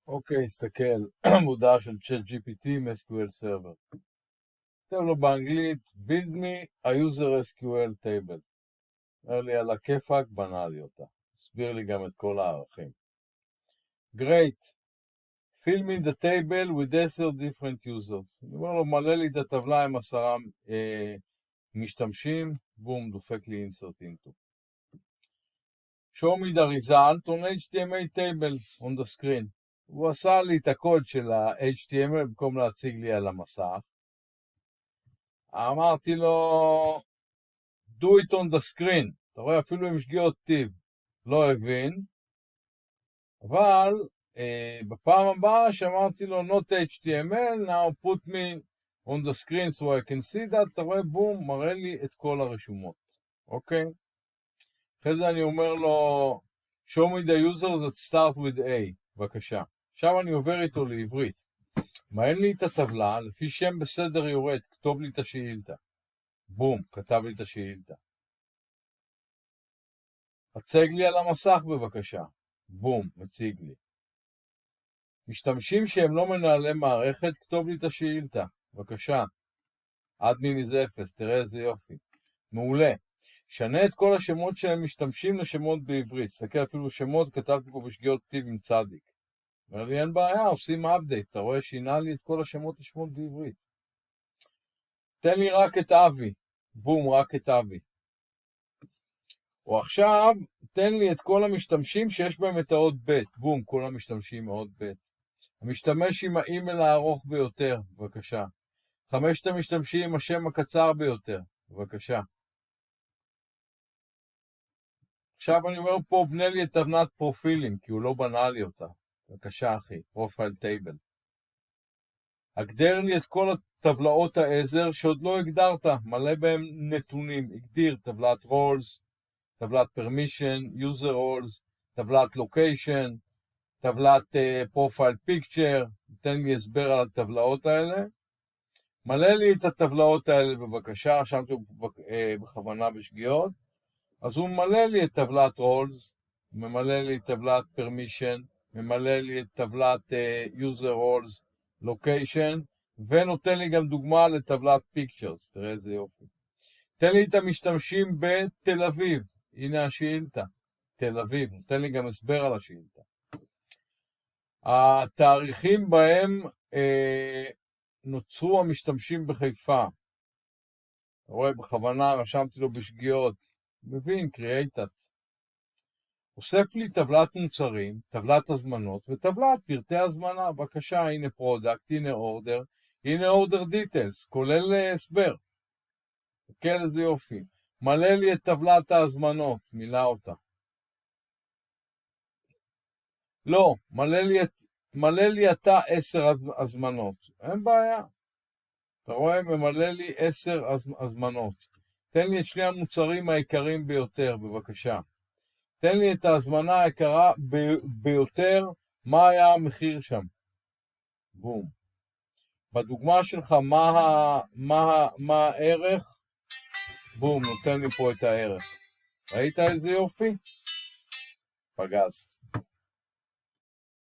אוקיי, הסתכל, עמודה של ChatGPT עם SQL Server. כתב לו באנגלית, build me a user SQL table. אומר לי על הכיפק, בנה לי אותה. הסביר לי גם את כל הערכים. Great. Fill me the table with 10 different users. אני אומר לו, מלא לי את הטבלה עם 10 משתמשים, בום, דופק לי insert into. Show me the result on HTML table on the screen. הוא עשה לי את הקוד של ה-HTML במקום להציג לי על המסך. אמרתי לו, do it on the screen. אתה רואה, אפילו עם שגיאות טיב. לא הבין. אבל בפעם הבאה שאמרתי לו, not HTML, now put me on the screen so I can see that, אתה רואה, בום, מראה לי את כל הרשומות. אוקיי? אחרי זה אני אומר לו, show me the users that start with A. בבקשה. עכשיו אני עובר איתו לעברית. מעין לי את הטבלה, לפי שם בסדר יורד, כתוב לי את השאילתה. בום, כתב לי את השאילתה. הצג לי על המסך בבקשה. בום, מציג לי. משתמשים שהם לא מנהלי מערכת, כתוב לי את השאילתה. בבקשה. אדמין איזה 0, תראה איזה יופי. מעולה. שנה את כל השמות שהם משתמשים לשמות בעברית. סתכל אפילו שמות, כתבתי פה בשגיאות טיב עם צדיק. אומר לי, אין בעיה, עושים אפדייט. אתה רואה, שינה לי את כל השמות לשמות בעברית. תן לי רק את אבי. בום, רק את אבי. או עכשיו, תן לי את כל המשתמשים שיש בהם את האות ב'. בום, כל המשתמשים עם האות ב'. המשתמש עם האימייל הארוך ביותר, בבקשה. 5 המשתמשים עם השם הקצר ביותר, בבקשה. עכשיו אני אומר פה, בנה לי את תבנת פרופילים, כי הוא לא בנה לי אותה. בבקשה אחי, פרופייל טייבל. הגדר לי את כל הטבלאות העזר שעוד לא הגדרת, מלא בהם נתונים. הגדיר טבלת רולס, טבלת פרמישן, יוזר רולס, טבלת לוקיישן, טבלת פרופייל פיקצ'ר, תן לי הסבר על הטבלאות האלה. מלא לי את הטבלאות האלה בבקשה, רשמתי בכוונה בשגיאות. אז הוא ממלא לי את טבלת רולס, ממלא לי את טבלת פרמישן, ממלא לי את טבלת user roles, location, ונותן לי גם דוגמה לטבלת pictures, תראה איזה יופי. תן לי את המשתמשים בתל אביב, הנה השאילתה, תל אביב, נותן לי גם הסבר על השאילתה. התאריכים בהם נוצרו המשתמשים בחיפה. אתה רואה, בכוונה רשמתי לו בשגיאות, מבין, created. אוסף לי טבלת מוצרים, טבלת הזמנות וטבלת פרטי הזמנה. בבקשה, הנה פרודקט, הנה אורדר, הנה אורדר דיטלס, כולל הסבר. תקל איזה יופי. מלא לי את טבלת ההזמנות, מילא אותה. לא, מלא לי אתה 10 הזמנות. אין בעיה. אתה רואה, ממלא לי 10 הזמנות. תן לי את שני המוצרים העיקריים ביותר, בבקשה. תן לי את ההזמנה היקרה ביותר, מה היה המחיר שם? בום. בדוגמה שלך, מה הערך? בום, נותן לי פה את הערך. ראית איזה יופי? פגז.